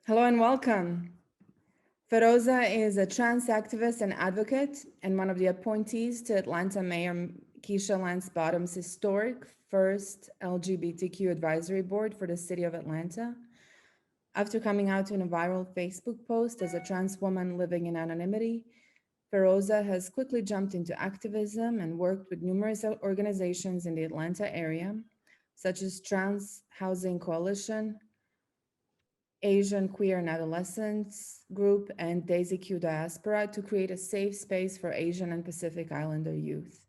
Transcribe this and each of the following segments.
Hello and welcome. Feroza is a trans activist and advocate and one of the appointees to Atlanta Mayor Keisha Lance Bottom's historic first LGBTQ advisory board for the city of Atlanta. After coming out in a viral Facebook post as a trans woman living in anonymity, Feroza has quickly jumped into activism and worked with numerous organizations in the Atlanta area, such as Trans Housing Coalition, Asian Queer and Adolescents Group, and Daisy Q Diaspora to create a safe space for Asian and Pacific Islander youth.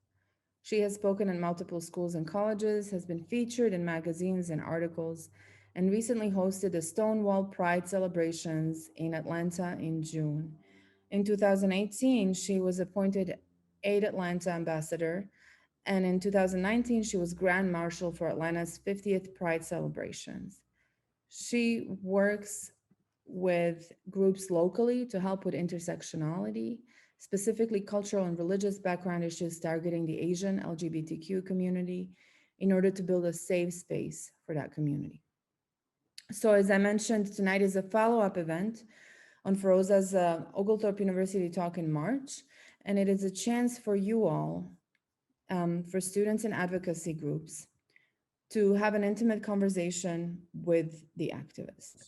She has spoken at multiple schools and colleges, has been featured in magazines and articles, and recently hosted the Stonewall Pride celebrations in Atlanta in June. In 2018, she was appointed Aid Atlanta Ambassador, and in 2019, she was Grand Marshal for Atlanta's 50th Pride celebrations. She works with groups locally to help with intersectionality, specifically cultural and religious background issues targeting the Asian LGBTQ community in order to build a safe space for that community. So, as I mentioned, tonight is a follow up event on Feroza's Oglethorpe University talk in March, and it is a chance for you all, for students and advocacy groups, to have an intimate conversation with the activists.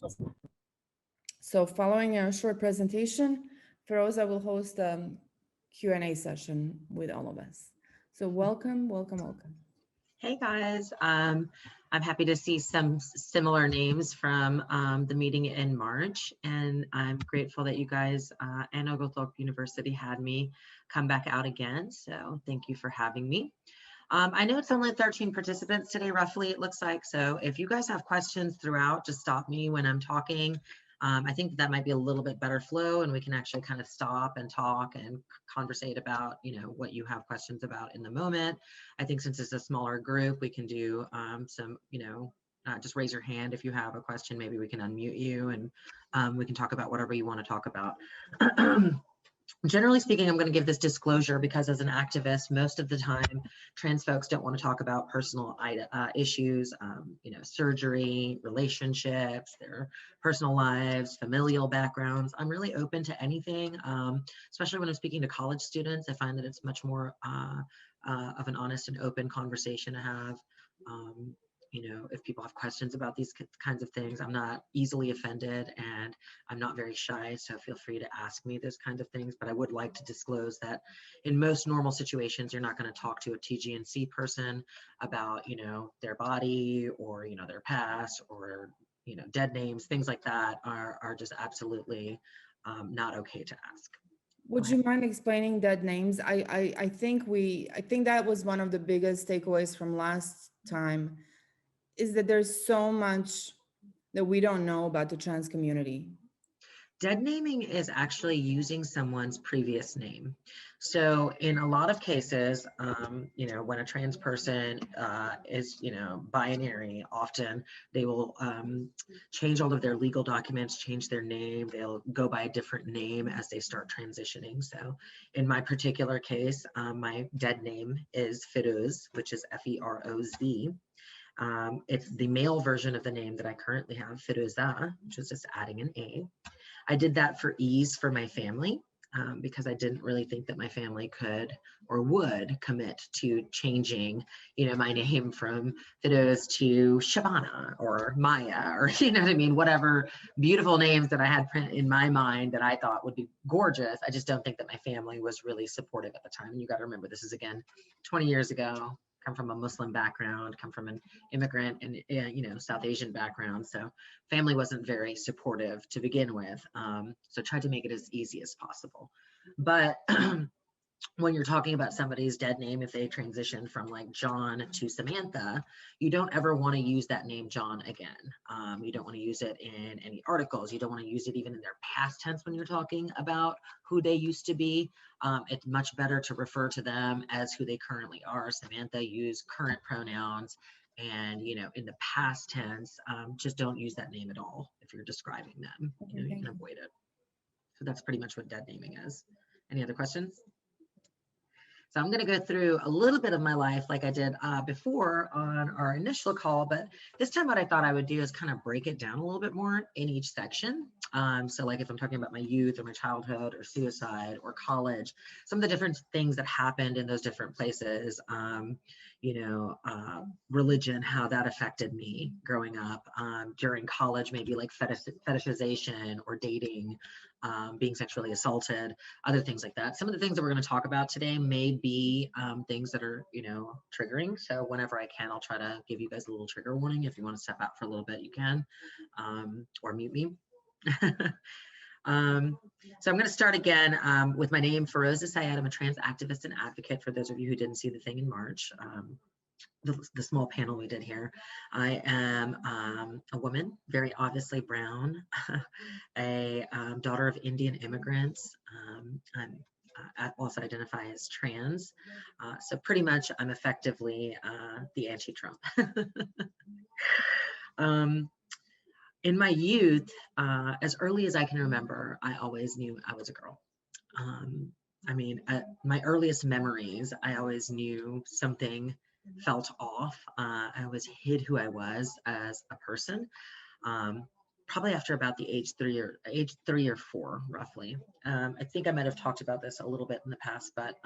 So following a short presentation, Feroza will host a Q&A session with all of us. So welcome, welcome, welcome. Hey guys, I'm happy to see some similar names from the meeting in March, and I'm grateful that you guys and Oglethorpe University had me come back out again, so thank you for having me. I know it's only 13 participants today, roughly, it looks like, so if you guys have questions throughout, just stop me when I'm talking. I think that might be a little bit better flow, and we can actually kind of stop and talk and conversate about, what you have questions about in the moment. I think since it's a smaller group, we can do some, just raise your hand if you have a question. Maybe we can unmute you and we can talk about whatever you want to talk about. Generally speaking, I'm going to give this disclosure because as an activist, most of the time, trans folks don't want to talk about personal issues, surgery, relationships, their personal lives, familial backgrounds. I'm really open to anything, especially when I'm speaking to college students. I find that it's much more of an honest and open conversation to have. If people have questions about these kinds of things, I'm not easily offended and I'm not very shy, so feel free to ask me those kinds of things. But I would like to disclose that in most normal situations, you're not going to talk to a TGNC person about, their body or, their past or, dead names, things like that are just absolutely not okay to ask. Would you mind explaining dead names? I think that was one of the biggest takeaways from last time, is that there's so much that we don't know about the trans community. Dead naming is actually using someone's previous name. So in a lot of cases, when a trans person is, binary, often they will change all of their legal documents, change their name. They'll go by a different name as they start transitioning. So in my particular case, my dead name is Feroz, which is Feroz. It's the male version of the name that I currently have, Feroza, which is just adding an A. I did that for ease for my family because I didn't really think that my family could or would commit to changing, my name from Feroz to Shabana or Maya or, whatever beautiful names that I had in my mind that I thought would be gorgeous. I just don't think that my family was really supportive at the time. And you got to remember, this is again 20 years ago. Come from a Muslim background, come from an immigrant and South Asian background, so family wasn't very supportive to begin with. So tried to make it as easy as possible. But when you're talking about somebody's dead name, if they transition from like John to Samantha, you don't ever want to use that name John again. You don't want to use it in any articles. You don't want to use it even in their past tense when you're talking about who they used to be. It's much better to refer to them as who they currently are. Samantha, use current pronouns. And, in the past tense, just don't use that name at all if you're describing them. You can avoid it. So that's pretty much what dead naming is. Any other questions? So I'm going to go through a little bit of my life like I did before on our initial call, but this time what I thought I would do is kind of break it down a little bit more in each section. So like if I'm talking about my youth or my childhood or suicide or college, some of the different things that happened in those different places, religion, how that affected me growing up, during college, maybe like fetishization or dating, being sexually assaulted, other things like that. Some of the things that we're going to talk about today may be things that are, triggering. So whenever I can, I'll try to give you guys a little trigger warning. If you want to step out for a little bit, you can, or mute me. So I'm going to start again with my name, Feroza Syed. I'm a trans activist and advocate for those of you who didn't see the thing in March. The small panel we did here. I am a woman, very obviously brown, a daughter of Indian immigrants. I also identify as trans. So pretty much I'm effectively the anti-Trump. In my youth, as early as I can remember, I always knew I was a girl. My earliest memories, I always knew something felt off. I always hid who I was as a person. Probably after about the age 3 or 4, roughly. I think I might have talked about this a little bit in the past, but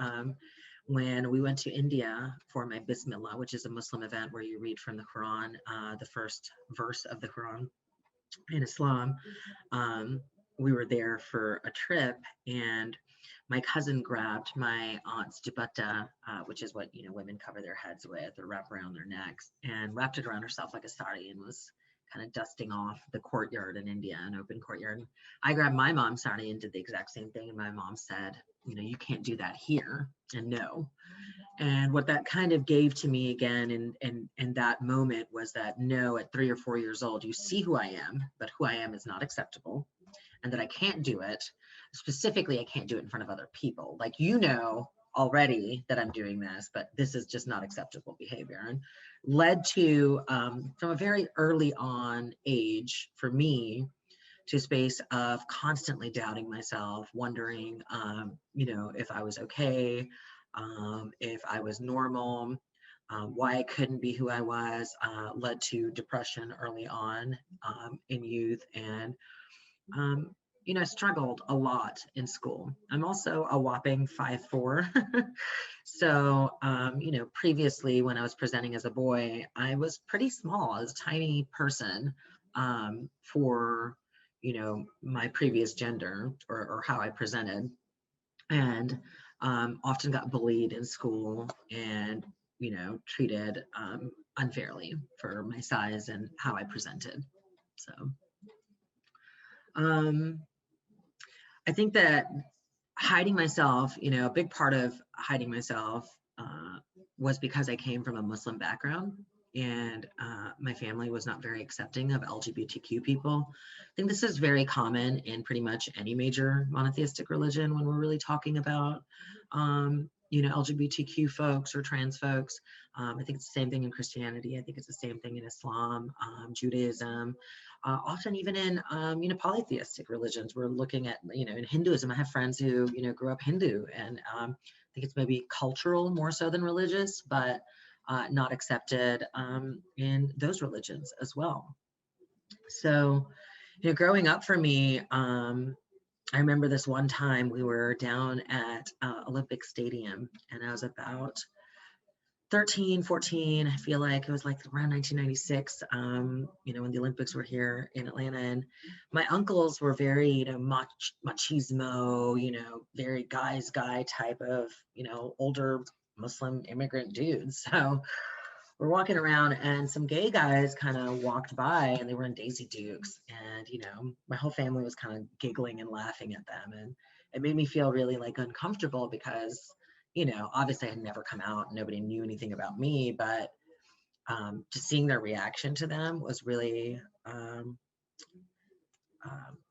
when we went to India for my Bismillah, which is a Muslim event where you read from the Quran, the first verse of the Quran in Islam, we were there for a trip, and my cousin grabbed my aunt's dupatta, which is what women cover their heads with or wrap around their necks, and wrapped it around herself like a sari and was kind of dusting off the courtyard in India, an open courtyard. I grabbed my mom's sari and did the exact same thing, and my mom said, you can't do that here, and no. And what that kind of gave to me again in that moment was that no, at 3 or 4 years old, you see who I am, but who I am is not acceptable, and that I can't do it. Specifically, I can't do it in front of other people. Like, already that I'm doing this, but this is just not acceptable behavior. And led to, from a very early on age for me, to a space of constantly doubting myself, wondering, if I was okay, if I was normal, why I couldn't be who I was, led to depression early on in youth. And, I struggled a lot in school. I'm also a whopping 5'4". So, previously when I was presenting as a boy, I was pretty small. I was a tiny person for, my previous gender or how I presented, and often got bullied in school and, treated unfairly for my size and how I presented. So I think that hiding myself, a big part of hiding myself was because I came from a Muslim background, and my family was not very accepting of LGBTQ people. I think this is very common in pretty much any major monotheistic religion when we're really talking about, LGBTQ folks or trans folks. I think it's the same thing in Christianity. I think it's the same thing in Islam, Judaism, often even in, polytheistic religions. We're looking at, in Hinduism, I have friends who, grew up Hindu, and I think it's maybe cultural more so than religious, but not accepted in those religions as well. So, growing up for me, I remember this one time we were down at Olympic Stadium, and I was about 13, 14, I feel like it was like around 1996, when the Olympics were here in Atlanta, and my uncles were very, machismo, very guy type of, older Muslim immigrant dudes. So we're walking around, and some gay guys kind of walked by, and they were in Daisy Dukes, and, my whole family was kind of giggling and laughing at them, and it made me feel really like uncomfortable because, obviously I had never come out, nobody knew anything about me, but just seeing their reaction to them was really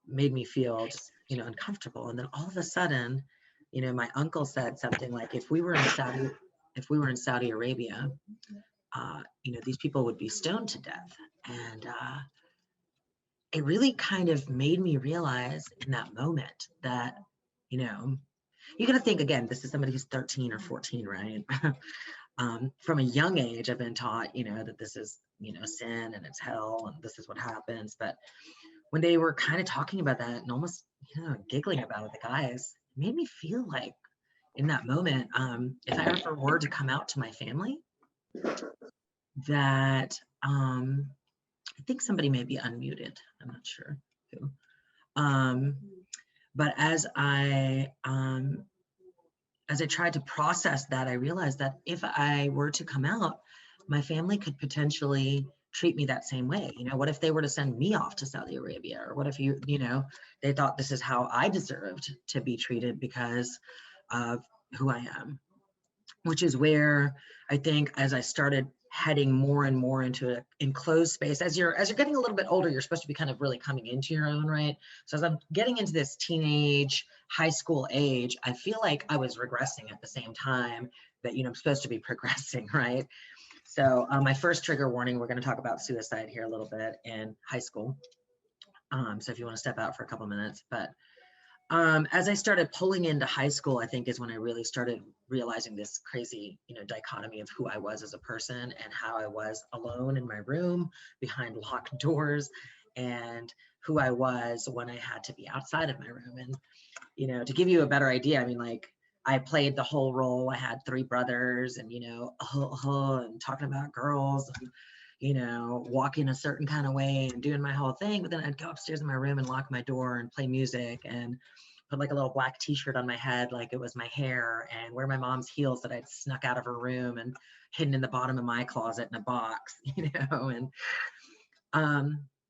made me feel just, uncomfortable. And then all of a sudden, my uncle said something like, if we were in Saudi Arabia, these people would be stoned to death. And it really kind of made me realize in that moment that, you got to think again, this is somebody who's 13 or 14, right? From a young age, I've been taught, that this is, sin and it's hell and this is what happens. But when they were kind of talking about that and almost, giggling about it, the guys, it made me feel like in that moment, if I ever were to come out to my family, that I think somebody may be unmuted. I'm not sure who. But as I tried to process that, I realized that if I were to come out, my family could potentially treat me that same way. What if they were to send me off to Saudi Arabia? Or what if they thought this is how I deserved to be treated because of who I am? Which is where I think as I started heading more and more into an enclosed space, as you're getting a little bit older, you're supposed to be kind of really coming into your own, right? So as I'm getting into this teenage, high school age, I feel like I was regressing at the same time that, I'm supposed to be progressing, right? So my first trigger warning, we're going to talk about suicide here a little bit in high school. So if you want to step out for a couple minutes, but as I started pulling into high school, I think is when I really started realizing this crazy, dichotomy of who I was as a person and how I was alone in my room behind locked doors, and who I was when I had to be outside of my room. And, to give you a better idea, I mean, like I played the whole role. I had 3 brothers and, and talking about girls and, walking a certain kind of way and doing my whole thing. But then I'd go upstairs in my room and lock my door and play music and put like a little black t-shirt on my head like it was my hair, and wear my mom's heels that I'd snuck out of her room and hidden in the bottom of my closet in a box, and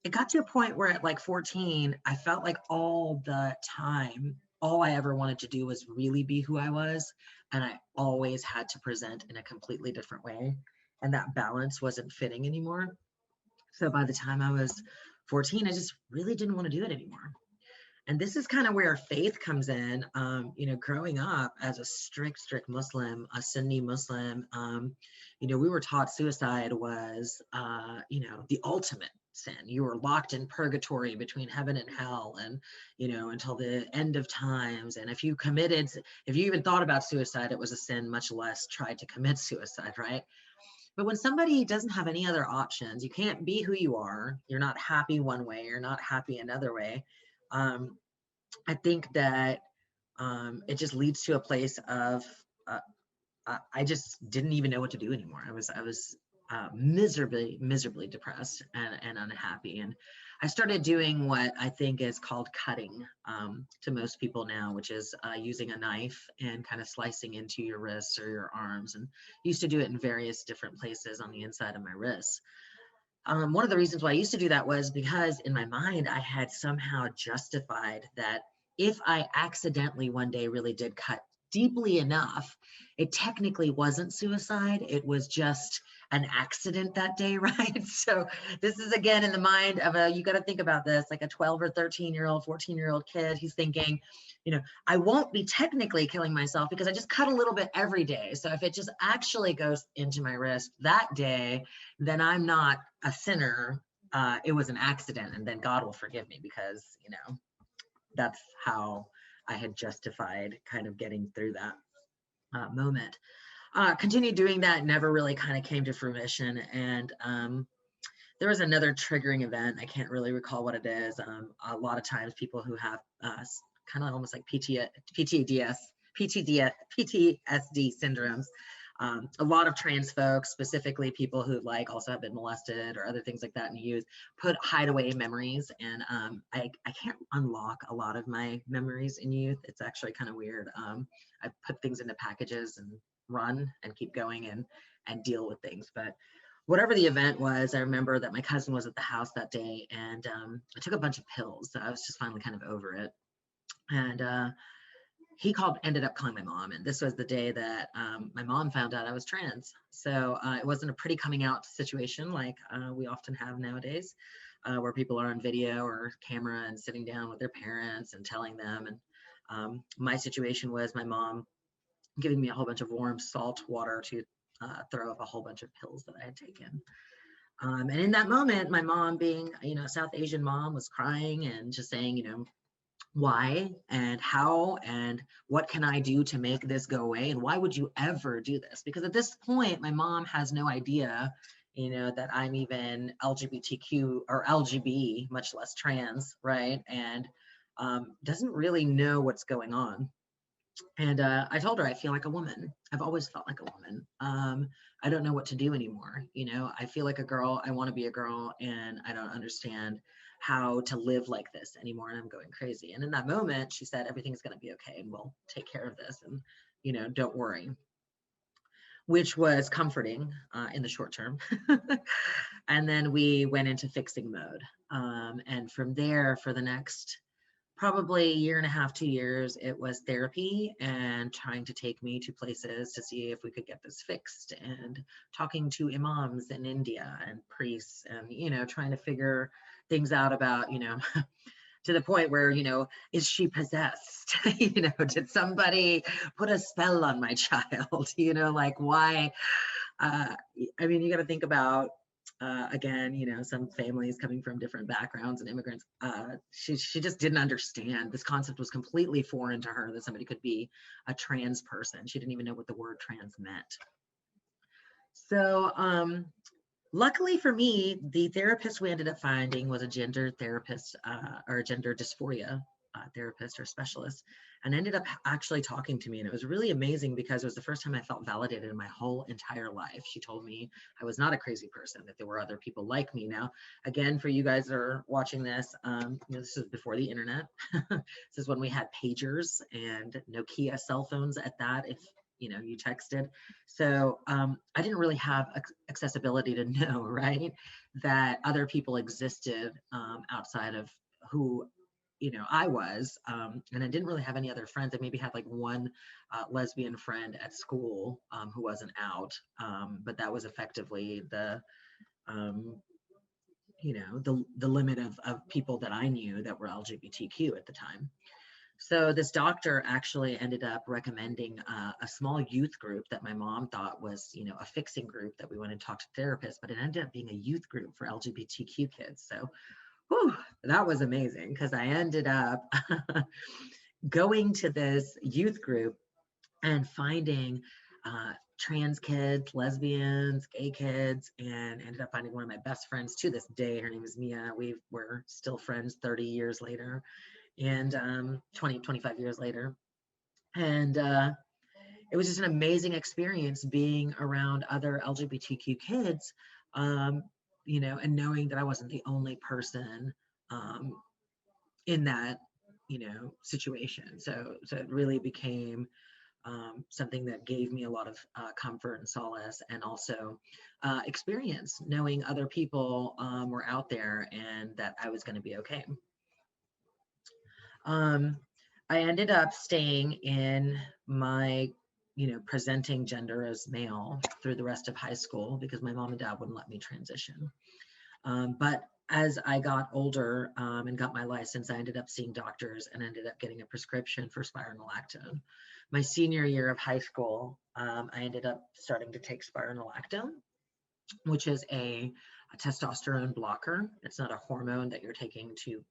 it got to a point where at like 14, I felt like all the time, all I ever wanted to do was really be who I was. And I always had to present in a completely different way. And that balance wasn't fitting anymore. So by the time I was 14, I just really didn't want to do it anymore. And this is kind of where faith comes in. Growing up as a strict Muslim, a Sunni Muslim, we were taught suicide was, the ultimate sin. You were locked in purgatory between heaven and hell, and, until the end of times. And if you even thought about suicide, it was a sin, much less tried to commit suicide, right? But when somebody doesn't have any other options, you can't be who you are. You're not happy one way, you're not happy another way. I think that it just leads to a place of I just didn't even know what to do anymore. I was miserably depressed and unhappy, and I started doing what I think is called cutting to most people now, which is using a knife and kind of slicing into your wrists or your arms, and used to do it in various different places on the inside of my wrists. One of the reasons why I used to do that was because in my mind, I had somehow justified that if I accidentally one day really did cut deeply enough, it technically wasn't suicide. It was just an accident that day, right? So this is again in the mind of you got to think about this, like a 12 or 13-year-old, 14-year-old kid. He's thinking, I won't be technically killing myself because I just cut a little bit every day. So if it just actually goes into my wrist that day, then I'm not a sinner. It was an accident, and then God will forgive me because, that's how I had justified kind of getting through that moment. Continued doing that, never really kind of came to fruition. And there was another triggering event. I can't really recall what it is. A lot of times people who have kind of almost like PTSD syndromes. A lot of trans folks, specifically people who like also have been molested or other things like that in youth, hide away memories. And I can't unlock a lot of my memories in youth. It's actually kind of weird. I put things into packages and run and keep going and deal with things. But whatever the event was, I remember that my cousin was at the house that day, and I took a bunch of pills. So I was just finally kind of over it. And he ended up calling my mom. And this was the day that my mom found out I was trans. So it wasn't a pretty coming out situation like we often have nowadays, where people are on video or camera and sitting down with their parents and telling them. And my situation was my mom giving me a whole bunch of warm salt water to throw up a whole bunch of pills that I had taken. And in that moment, my mom, being, South Asian mom, was crying and just saying, why and how and what can I do to make this go away, and why would you ever do this? Because at this point, my mom has no idea, that I'm even LGBTQ or LGB, much less trans, right? And doesn't really know what's going on. And I told her I feel like a woman. I've always felt like a woman. I don't know what to do anymore. I feel like a girl. I want to be a girl, and I don't understand how to live like this anymore. And I'm going crazy. And in that moment, she said, "Everything's going to be okay, and we'll take care of this. And don't worry," which was comforting in the short term. And then we went into fixing mode. And from there, for the next probably a year and a half, 2 years, it was therapy and trying to take me to places to see if we could get this fixed, and talking to imams in India and priests, and, trying to figure things out about, to the point where, is she possessed? Did somebody put a spell on my child? Like why? I mean, you got to think about again, some families coming from different backgrounds and immigrants. She just didn't understand. This concept was completely foreign to her, that somebody could be a trans person. She didn't even know what the word trans meant. So luckily for me, the therapist we ended up finding was a gender therapist, or a gender dysphoria therapist or specialist, and ended up actually talking to me. And it was really amazing because it was the first time I felt validated in my whole entire life. She told me I was not a crazy person, that there were other people like me. Now, again, for you guys that are watching this, this is before the internet. This is when we had pagers and Nokia cell phones at that, if you texted. So I didn't really have accessibility to know, right, that other people existed outside of who I was, and I didn't really have any other friends. I maybe had like one lesbian friend at school who wasn't out, but that was effectively um, the limit of people that I knew that were LGBTQ at the time. So this doctor actually ended up recommending a small youth group that my mom thought was, a fixing group that we went and talked to therapists, but it ended up being a youth group for LGBTQ kids. So whew, that was amazing, because I ended up going to this youth group and finding trans kids, lesbians, gay kids, and ended up finding one of my best friends to this day. Her name is Mia. We're still friends 30 years later, and 25 years later. And it was just an amazing experience being around other LGBTQ kids, and knowing that I wasn't the only person um, in that, situation. So it really became something that gave me a lot of comfort and solace, and also experience knowing other people were out there and that I was going to be okay. Um, I ended up staying in my, presenting gender as male through the rest of high school, because my mom and dad wouldn't let me transition. But as I got older and got my license, I ended up seeing doctors and ended up getting a prescription for spironolactone. My senior year of high school, I ended up starting to take spironolactone, which is a testosterone blocker. It's not a hormone that you're taking to,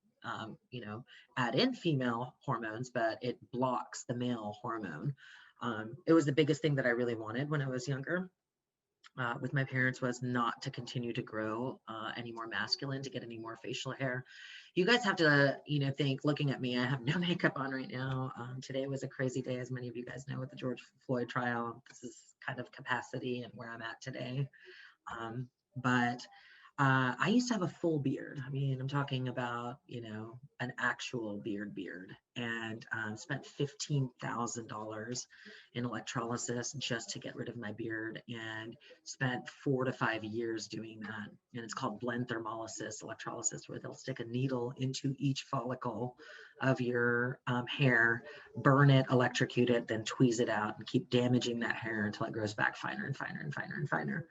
add in female hormones, but it blocks the male hormone. It was the biggest thing that I really wanted when I was younger. With my parents, was not to continue to grow any more masculine, to get any more facial hair. You guys have to, think, looking at me, I have no makeup on right now. Today was a crazy day, as many of you guys know, with the George Floyd trial. This is kind of capacity and where I'm at today. But I used to have a full beard. I mean, I'm talking about, an actual beard, and spent $15,000 in electrolysis just to get rid of my beard, and spent 4 to 5 years doing that. And it's called blend thermolysis electrolysis, where they'll stick a needle into each follicle of your hair, burn it, electrocute it, then tweeze it out, and keep damaging that hair until it grows back finer and finer and finer and finer.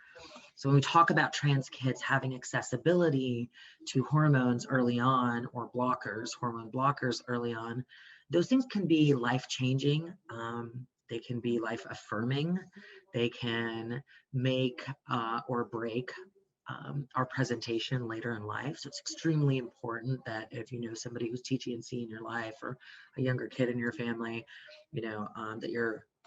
So when we talk about trans kids having accessibility to hormones early on, or hormone blockers early on, those things can be life-changing. They can be life-affirming. They can make or break our presentation later in life. So it's extremely important that if you know somebody who's TGNC in your life or a younger kid in your family, that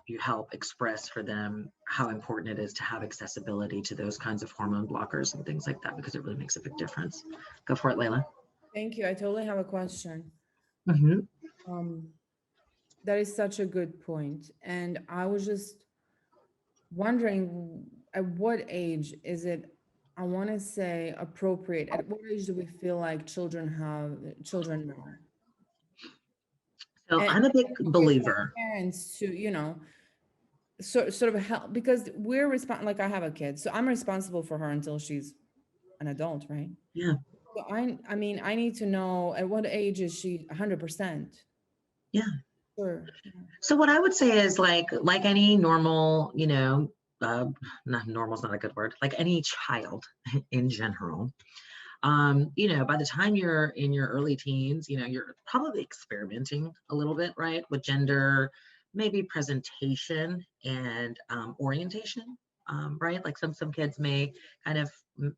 you help express for them how important it is to have accessibility to those kinds of hormone blockers and things like that, because it really makes a big difference. Go for it, Layla. Thank you. I totally have a question. Mm-hmm. Um, that is such a good point. And I was just wondering at what age is it, I want to say appropriate. At what age do we feel like children know? So And I'm a big with my believer. parents to, sort of help because like I have a kid, so I'm responsible for her until she's an adult, right? Yeah. So I mean, I need to know at what age is she 100% Yeah. sure. Yeah. So what I would say is like any normal, not normal's not a good word, like any child in general. By the time you're in your early teens, you're probably experimenting a little bit, right, with gender, maybe presentation and orientation, right? Like some kids may kind of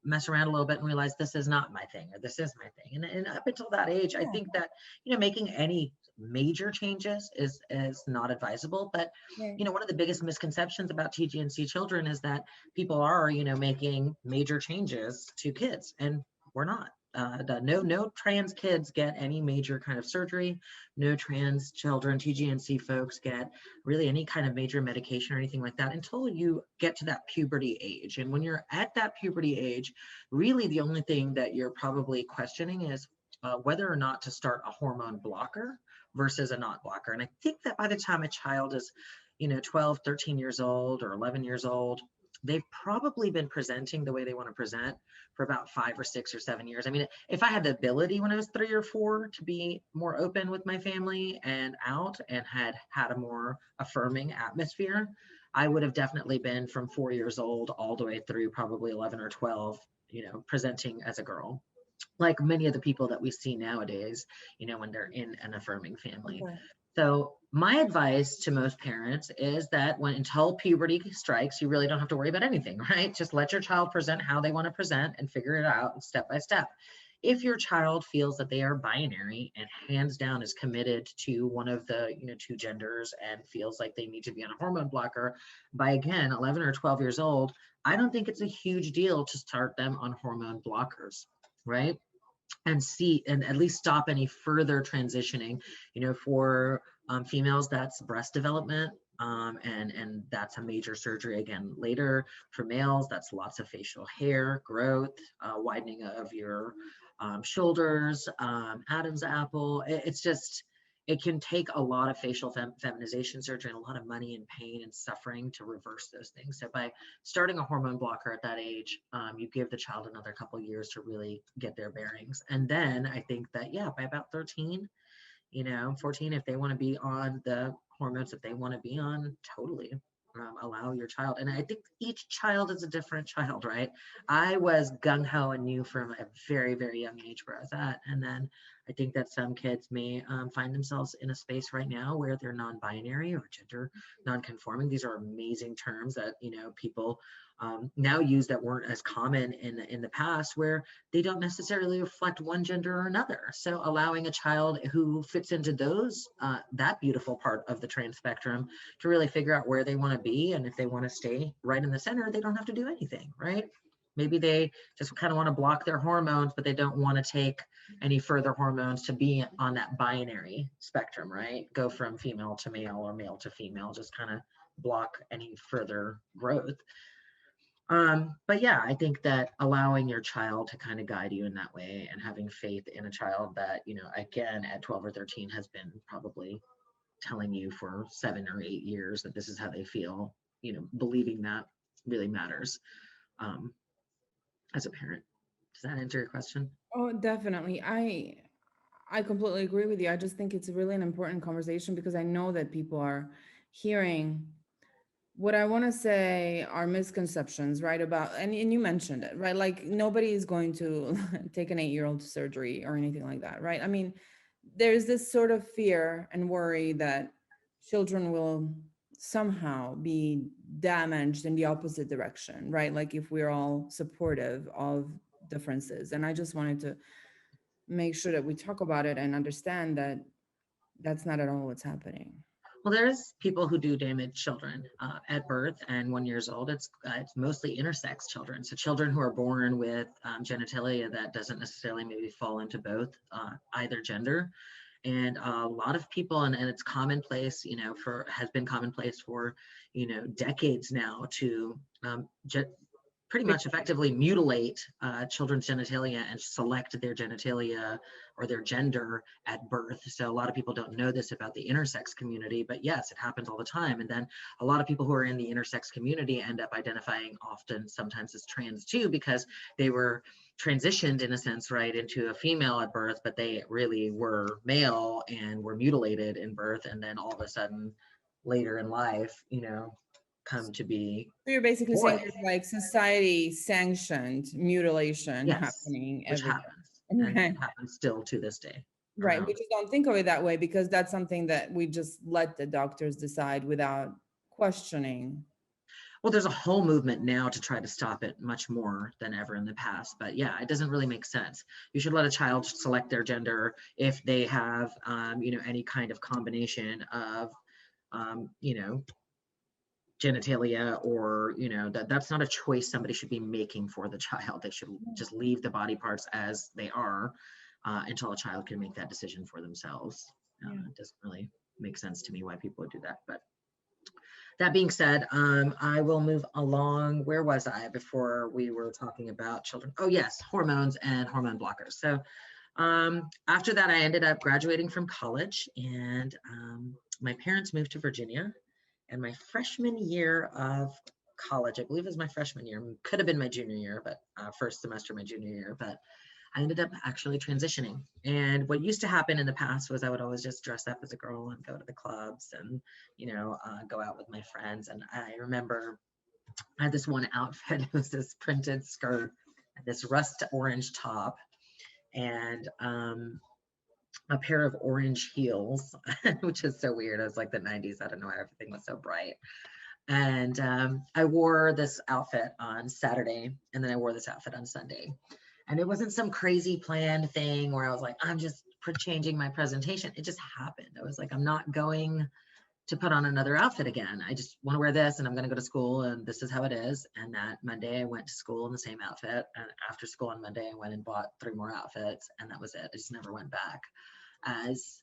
mess around a little bit and realize this is not my thing or this is my thing. And up until that age, I Yeah. think that making any major changes is not advisable. But Right. one of the biggest misconceptions about TGNC children is that people are making major changes to kids, and we're not. No trans kids get any major kind of surgery. No trans children, TGNC folks, get really any kind of major medication or anything like that until you get to that puberty age. And when you're at that puberty age, really the only thing that you're probably questioning is whether or not to start a hormone blocker versus a not blocker. And I think that by the time a child is 12, 13 years old or 11 years old, they've probably been presenting the way they want to present for about 5 or 6 or 7 years. I mean, if I had the ability when I was 3 or 4 to be more open with my family and out and had a more affirming atmosphere, I would have definitely been from 4 years old all the way through probably 11 or 12, presenting as a girl, like many of the people that we see nowadays, when they're in an affirming family. Okay. So my advice to most parents is that until puberty strikes, you really don't have to worry about anything, right? Just let your child present how they want to present and figure it out step by step. If your child feels that they are binary and hands down is committed to one of the two genders and feels like they need to be on a hormone blocker by, again, 11 or 12 years old, I don't think it's a huge deal to start them on hormone blockers, right? And see and at least stop any further transitioning. For females, that's breast development, and that's a major surgery again later. For males, that's lots of facial hair growth, widening of your shoulders, Adam's apple. It's just, it can take a lot of facial feminization surgery and a lot of money and pain and suffering to reverse those things. So by starting a hormone blocker at that age, you give the child another couple of years to really get their bearings. And then I think that, yeah, by about 13, 14, if they want to be on the hormones that they want to be on, totally allow your child. And I think each child is a different child, right? I was gung-ho and knew from a very, very young age where I was at. And then I think that some kids may find themselves in a space right now where they're non-binary or gender non-conforming. These are amazing terms that, people now use that weren't as common in the past, where they don't necessarily reflect one gender or another. So allowing a child who fits into those, that beautiful part of the trans spectrum, to really figure out where they want to be. And if they want to stay right in the center, they don't have to do anything, right? Maybe they just kind of want to block their hormones, but they don't want to take any further hormones to be on that binary spectrum, right? Go from female to male or male to female, just kind of block any further growth. But yeah, I think that allowing your child to kind of guide you in that way and having faith in a child that, again, at 12 or 13 has been probably telling you for 7 or 8 years that this is how they feel, believing that really matters as a parent. Does that answer your question? Oh, definitely. I completely agree with you. I just think it's really an important conversation because I know that people are hearing what I want to say are misconceptions, right? About, and you mentioned it, right? Like nobody is going to take an 8-year-old to surgery or anything like that, right? I mean, there's this sort of fear and worry that children will somehow be damaged in the opposite direction, right? Like if we're all supportive of differences. And I just wanted to make sure that we talk about it and understand that that's not at all what's happening. Well, there's people who do damage children at birth and 1 year old. It's mostly intersex children, so children who are born with genitalia that doesn't necessarily maybe fall into both either gender. And a lot of people, and it's commonplace, has been commonplace for decades now to pretty much effectively mutilate children's genitalia and select their genitalia or their gender at birth. So a lot of people don't know this about the intersex community, but yes, it happens all the time. And then a lot of people who are in the intersex community end up identifying often sometimes as trans too, because they were transitioned in a sense, right, into a female at birth, but they really were male and were mutilated in birth. And then all of a sudden later in life, come to be So you're basically saying boys. there's like society sanctioned mutilation Yes, happening which every happens day. and Right. happens still to this day Right. We around. just don't think of it that way because that's something that we just let the doctors decide without questioning. Well, there's a whole movement now to try to stop it much more than ever in the past. But yeah, it doesn't really make sense. You should let a child select their gender if they have, any kind of combination of, genitalia or, that's not a choice somebody should be making for the child. They should just leave the body parts as they are until a child can make that decision for themselves. Yeah. It doesn't really make sense to me why people would do that. But that being said, I will move along. Where was I before we were talking about children? Oh yes, hormones and hormone blockers. So after that, I ended up graduating from college, and my parents moved to Virginia. And my freshman year of college, I believe it was my freshman year, could have been my junior year, but first semester my junior year, but I ended up actually transitioning. And what used to happen in the past was I would always just dress up as a girl and go to the clubs and, go out with my friends. And I remember I had this one outfit. It was this printed skirt, this rust orange top, and a pair of orange heels, which is so weird. It was like the 90s. I don't know why everything was so bright. And I wore this outfit on Saturday, and then I wore this outfit on Sunday. And it wasn't some crazy planned thing where I was like, I'm just changing my presentation. It just happened. I was like, I'm not going to put on another outfit again. I just want to wear this and I'm going to go to school and this is how it is. And that Monday I went to school in the same outfit. And after school on Monday, I went and bought 3 more outfits and that was it. I just never went back as,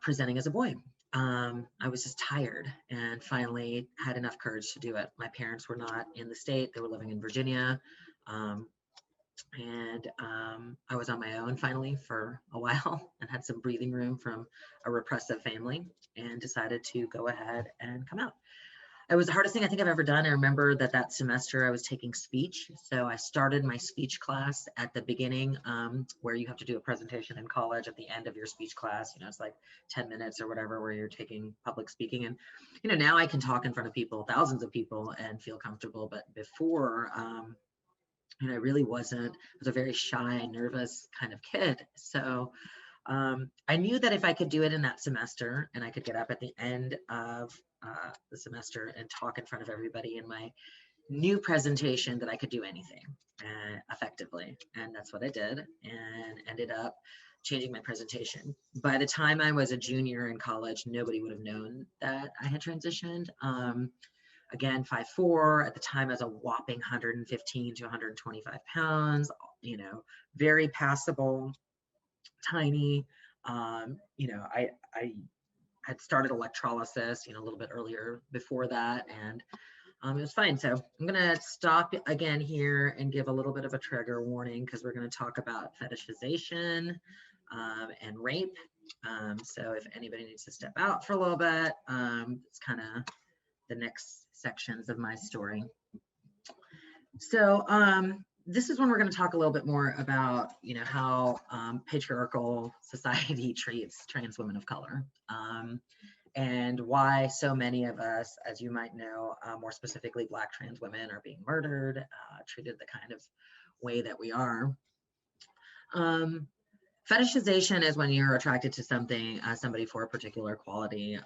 presenting as a boy. I was just tired and finally had enough courage to do it. My parents were not in the state. They were living in Virginia. I was on my own finally for a while and had some breathing room from a repressive family and decided to go ahead and come out. It was the hardest thing I think I've ever done. I remember that semester I was taking speech. So I started my speech class at the beginning, where you have to do a presentation in college at the end of your speech class. It's like 10 minutes or whatever, where you're taking public speaking. And, now I can talk in front of people, thousands of people, and feel comfortable. But before, I really wasn't. I was a very shy, nervous kind of kid. So I knew that if I could do it in that semester and I could get up at the end of the semester and talk in front of everybody in my new presentation, that I could do anything effectively. And that's what I did and ended up changing my presentation. By the time I was a junior in college, nobody would have known that I had transitioned. Again, 5'4", at the time I was a whopping 115 to 125 pounds, very passable, tiny. I had started electrolysis, a little bit earlier before that, and it was fine. So I'm gonna stop again here and give a little bit of a trigger warning because we're gonna talk about fetishization and rape. So if anybody needs to step out for a little bit, it's kind of the next sections of my story. So this is when we're going to talk a little bit more about, how patriarchal society treats trans women of color, and why so many of us, as you might know, more specifically Black trans women, are being murdered, treated the kind of way that we are. Fetishization is when you're attracted to something, somebody for a particular quality,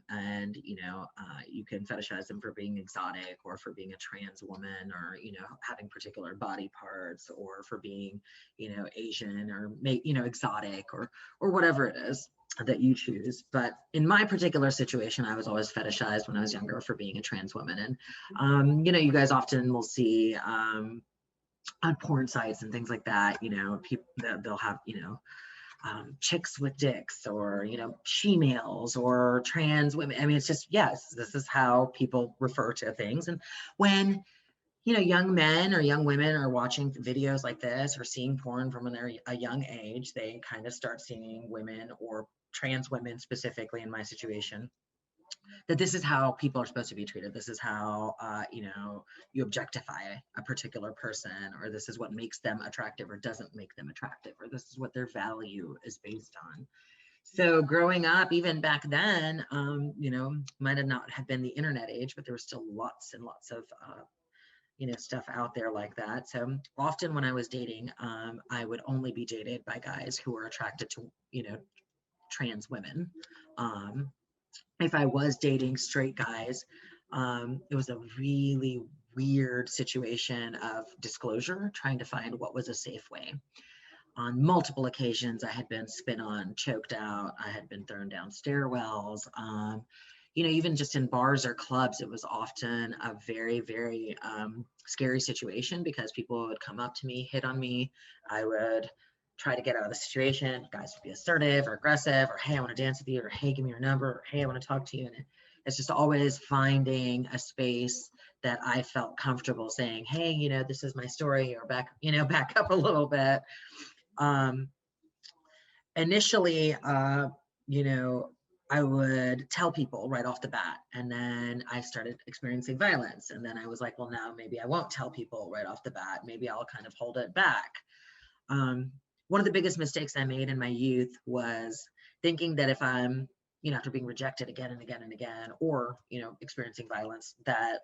and you can fetishize them for being exotic, or for being a trans woman, or having particular body parts, or for being Asian, or exotic, or whatever it is that you choose. But in my particular situation, I was always fetishized when I was younger for being a trans woman. And you guys often will see on porn sites and things like that, people they'll have, chicks with dicks, or, she-males, or trans women. I mean, it's just, yes, this is how people refer to things. And when, young men or young women are watching videos like this, or seeing porn from when they're a young age, they kind of start seeing women, or trans women specifically in my situation, that this is how people are supposed to be treated. This is how, you objectify a particular person, or this is what makes them attractive or doesn't make them attractive, or this is what their value is based on. So growing up, even back then, might have not have been the internet age, but there was still lots and lots of, stuff out there like that. So often when I was dating, I would only be dated by guys who were attracted to, trans women. If I was dating straight guys, it was a really weird situation of disclosure, trying to find what was a safe way. On multiple occasions, I had been spit on, choked out, I had been thrown down stairwells. Even just in bars or clubs, it was often a very, very scary situation, because people would come up to me, hit on me. I would try to get out of the situation. Guys would be assertive or aggressive, or, hey, I want to dance with you, or, hey, give me your number, or, hey, I want to talk to you. And it's just always finding a space that I felt comfortable saying, hey, this is my story, or back up a little bit. Initially, I would tell people right off the bat, and then I started experiencing violence. And then I was like, well, now maybe I won't tell people right off the bat. Maybe I'll kind of hold it back. One of the biggest mistakes I made in my youth was thinking that if I'm, after being rejected again and again and again, or, experiencing violence, that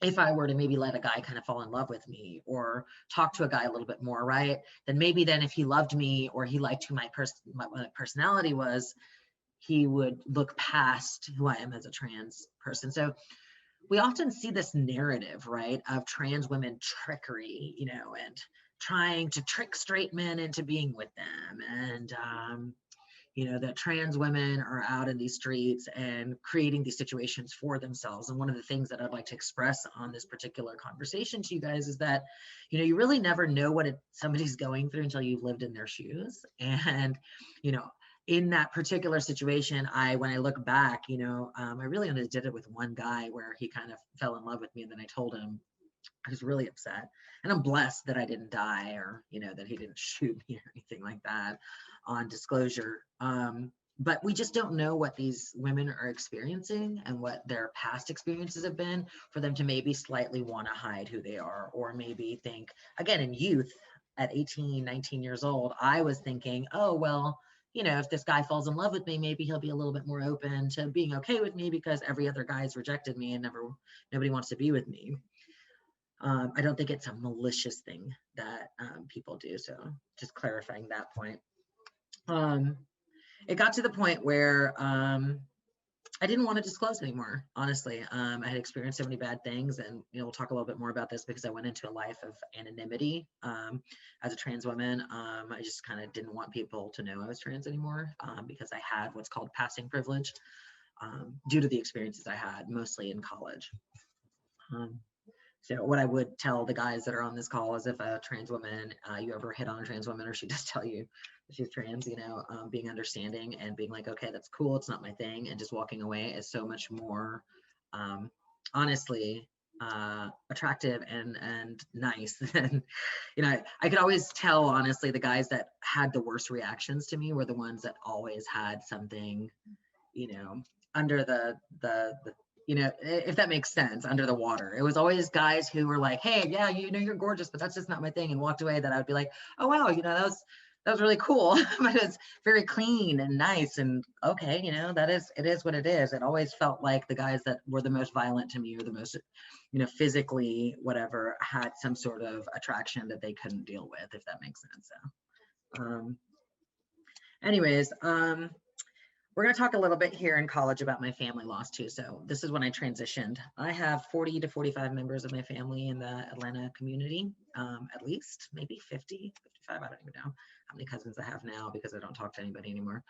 if I were to maybe let a guy kind of fall in love with me, or talk to a guy a little bit more, right, then maybe then if he loved me, or he liked who my personality was, he would look past who I am as a trans person. So we often see this narrative, right, of trans women trickery, and trying to trick straight men into being with them. And, that trans women are out in these streets and creating these situations for themselves. And one of the things that I'd like to express on this particular conversation to you guys is that, you really never know what somebody's going through until you've lived in their shoes. And, in that particular situation, when I look back, I really only did it with one guy, where he kind of fell in love with me. And then I told him, I was really upset, and I'm blessed that I didn't die, or, that he didn't shoot me or anything like that on disclosure. But we just don't know what these women are experiencing and what their past experiences have been, for them to maybe slightly want to hide who they are, or maybe think, again, in youth at 18, 19 years old, I was thinking, oh, well, if this guy falls in love with me, maybe he'll be a little bit more open to being okay with me, because every other guy's rejected me and nobody wants to be with me. I don't think it's a malicious thing that people do. So just clarifying that point. It got to the point where I didn't want to disclose anymore, honestly. I had experienced so many bad things, and we'll talk a little bit more about this, because I went into a life of anonymity as a trans woman. I just kind of didn't want people to know I was trans anymore, because I had what's called passing privilege, due to the experiences I had, mostly in college. So what I would tell the guys that are on this call is, if a trans woman, you ever hit on a trans woman, or she does tell you that she's trans, being understanding and being like, okay, that's cool, it's not my thing, and just walking away is so much more, honestly, attractive and nice. And I could always tell, honestly, the guys that had the worst reactions to me were the ones that always had something, under the if that makes sense, under the water. It was always guys who were like, hey, yeah, you're gorgeous, but that's just not my thing, and walked away. That I would be like, oh, wow, that was really cool. But it's very clean and nice, and okay, it is what it is. It always felt like the guys that were the most violent to me, or the most, physically whatever, had some sort of attraction that they couldn't deal with, if that makes sense. So Anyways, we're going to talk a little bit here in college about my family loss too. So this is when I transitioned. I have 40 to 45 members of my family in the Atlanta community, at least, maybe 50, 55. I don't even know how many cousins I have now because I don't talk to anybody anymore.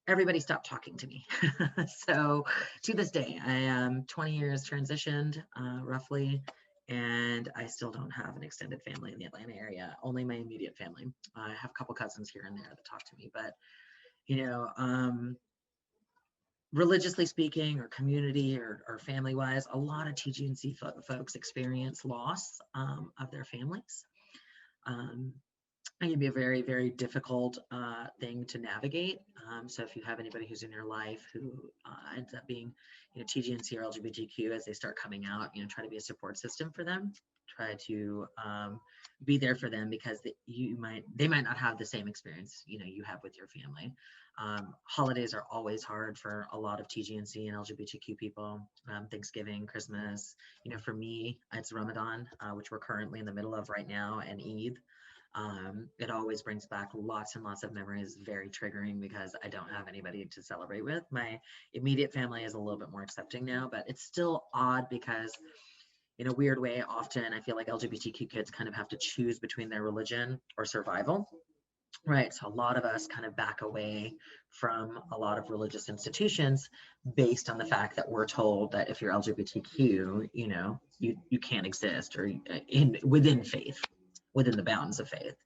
Everybody stopped talking to me. So to this day, I am 20 years transitioned, roughly, and I still don't have an extended family in the Atlanta area, only my immediate family. I have a couple cousins here and there that talk to me, but religiously speaking or community or family wise, a lot of TGNC folks experience loss of their families. It can be a very, very difficult thing to navigate. So if you have anybody who's in your life who ends up being, TGNC or LGBTQ as they start coming out, try to be a support system for them. Try to be there for them because they might not have the same experience, you have with your family. Holidays are always hard for a lot of TGNC and LGBTQ people. Thanksgiving, Christmas, for me, it's Ramadan, which we're currently in the middle of right now, and Eid. It always brings back lots and lots of memories, very triggering because I don't have anybody to celebrate with. My immediate family is a little bit more accepting now, but it's still odd because in a weird way, often I feel like LGBTQ kids kind of have to choose between their religion or survival. Right. So a lot of us kind of back away from a lot of religious institutions based on the fact that we're told that if you're LGBTQ, you can't exist or within faith, within the bounds of faith.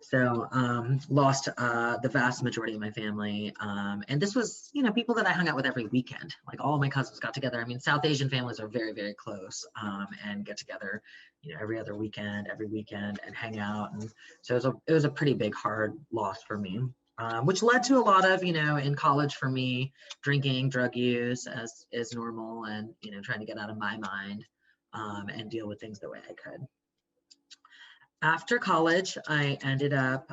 So lost the vast majority of my family. And this was, people that I hung out with every weekend. Like all my cousins got together. I mean, South Asian families are very, very close and get together, every other weekend, every weekend and hang out. And so it was a pretty big, hard loss for me, which led to a lot of, in college for me, drinking, drug use as is normal and, trying to get out of my mind and deal with things the way I could. After college, I ended up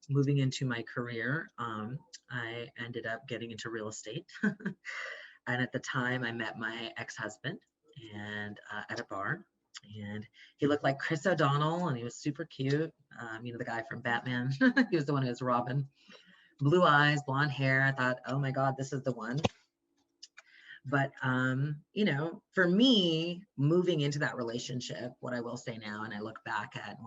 moving into my career. I ended up getting into real estate. And at the time, I met my ex-husband and at a bar. And he looked like Chris O'Donnell, and he was super cute. The guy from Batman. He was the one who was Robin. Blue eyes, blonde hair. I thought, oh my God, this is the one. But, for me, moving into that relationship, what I will say now, and I look back at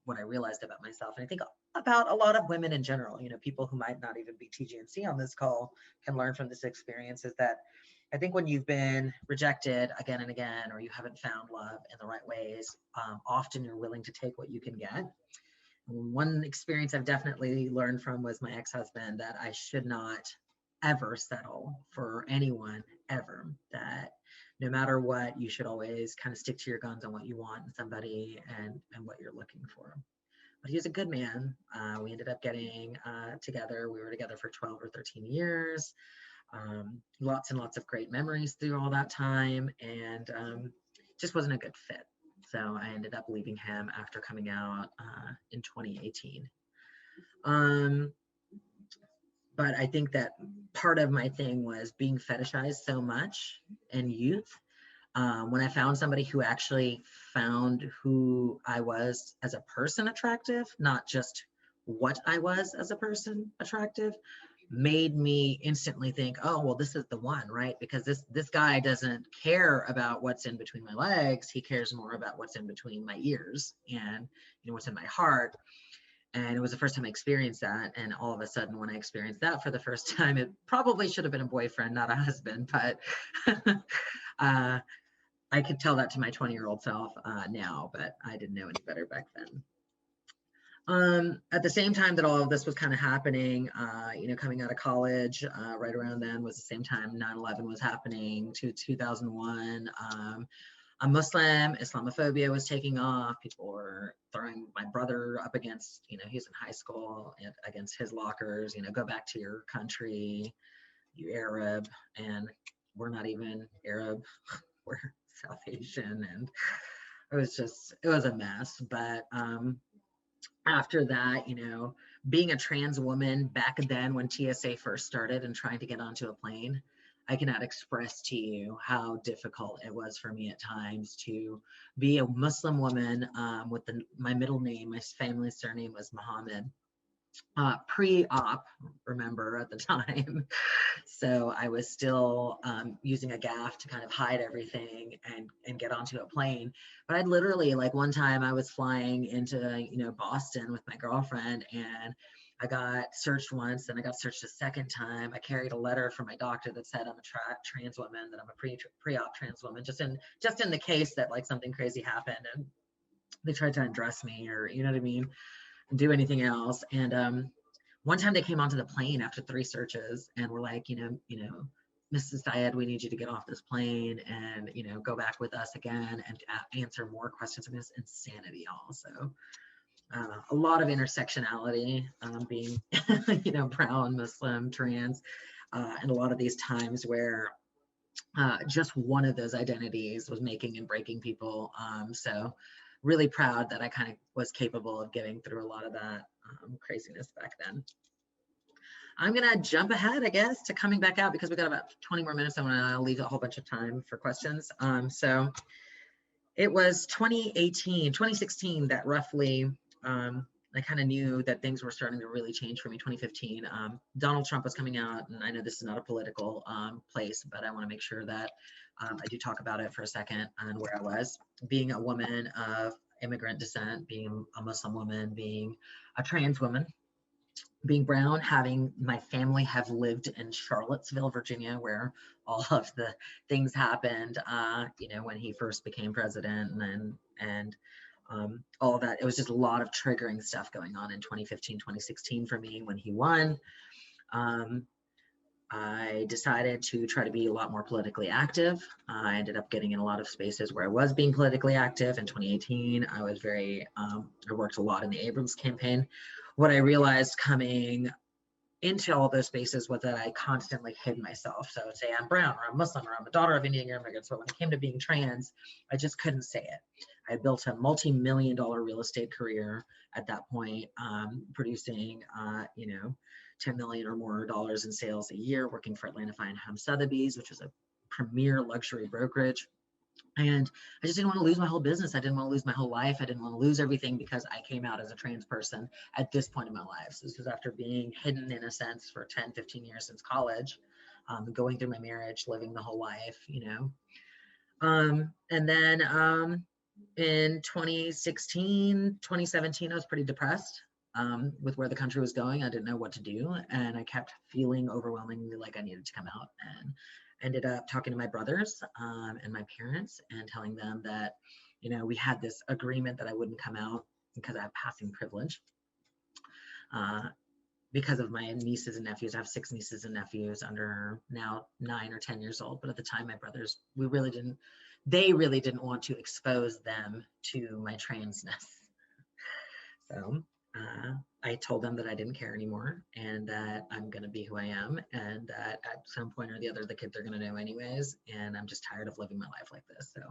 what I realized about myself, and I think about a lot of women in general, people who might not even be TGNC on this call can learn from this experience, is that I think when you've been rejected again and again, or you haven't found love in the right ways, often you're willing to take what you can get. One experience I've definitely learned from was my ex-husband, that I should not ever settle for anyone ever, that no matter what, you should always kind of stick to your guns on what you want in somebody and what you're looking for. But he was a good man. We ended up getting together. We were together for 12 or 13 years. Lots and lots of great memories through all that time, and just wasn't a good fit. So I ended up leaving him after coming out in 2018. But I think that part of my thing was being fetishized so much in youth. When I found somebody who actually found who I was as a person attractive, not just what I was as a person attractive, made me instantly think, oh, well, this is the one, right? Because this guy doesn't care about what's in between my legs. He cares more about what's in between my ears and what's in my heart. And it was the first time I experienced that. And all of a sudden, when I experienced that for the first time, it probably should have been a boyfriend, not a husband. But I could tell that to my 20-year-old self now, but I didn't know any better back then. At the same time that all of this was kind of happening, coming out of college, right around then was the same time 9/11 was happening, to 2001. I'm Muslim, Islamophobia was taking off. People were throwing my brother up against, he's in high school, against his lockers, go back to your country, you Arab, and we're not even Arab, we're South Asian, and it was a mess. But after that, being a trans woman back then when TSA first started and trying to get onto a plane, I cannot express to you how difficult it was for me at times to be a Muslim woman with my middle name. My family's surname was Muhammad. pre-op, remember, at the time. So I was still using a gaff to kind of hide everything and get onto a plane. But I'd literally, like, one time I was flying into, Boston with my girlfriend, and I got searched once, and I got searched a second time. I carried a letter from my doctor that said I'm a trans woman, that I'm a pre-op trans woman, just in the case that, like, something crazy happened and they tried to undress me, or, you know what I mean, and do anything else. And one time they came onto the plane after 3 searches and were like, Mrs. Syed, we need you to get off this plane and, go back with us again and answer more questions. I mean, it's insanity also. A lot of intersectionality, being, brown, Muslim, trans, and a lot of these times where just one of those identities was making and breaking people. So really proud that I kind of was capable of getting through a lot of that craziness back then. I'm gonna jump ahead, I guess, to coming back out because we got about 20 more minutes. I want to leave a whole bunch of time for questions. So it was 2016 that roughly I kind of knew that things were starting to really change for me. 2015, Donald Trump was coming out, and I know this is not a political place, but I want to make sure that I do talk about it for a second and where I was. Being a woman of immigrant descent, being a Muslim woman, being a trans woman, being brown, having my family have lived in Charlottesville, Virginia, where all of the things happened, when he first became president, and all of that. It was just a lot of triggering stuff going on in 2015, 2016 for me when he won. I decided to try to be a lot more politically active. I ended up getting in a lot of spaces where I was being politically active. In 2018, I was I worked a lot in the Abrams campaign. What I realized coming into all those spaces was that I constantly hid myself. So say I'm brown, or I'm Muslim, or I'm a daughter of Indian immigrants. But when it came to being trans, I just couldn't say it. I built a multi-million-dollar real estate career at that point, producing, $10 million or more dollars in sales a year, working for Atlanta Fine Home Sotheby's, which is a premier luxury brokerage. And I just didn't want to lose my whole business. I didn't want to lose my whole life. I didn't want to lose everything because I came out as a trans person at this point in my life. So this was after being hidden, in a sense, for 10, 15 years since college, going through my marriage, living the whole life, And then in 2016, 2017, I was pretty depressed with where the country was going. I didn't know what to do. And I kept feeling overwhelmingly like I needed to come out, and ended up talking to my brothers and my parents and telling them that, we had this agreement that I wouldn't come out because I have passing privilege. Because of my nieces and nephews. I have 6 nieces and nephews under now 9 or 10 years old. But at the time, my brothers, they really didn't want to expose them to my transness. So I told them that I didn't care anymore, and that I'm going to be who I am, and that at some point or the other, the kids are going to know anyways, and I'm just tired of living my life like this. So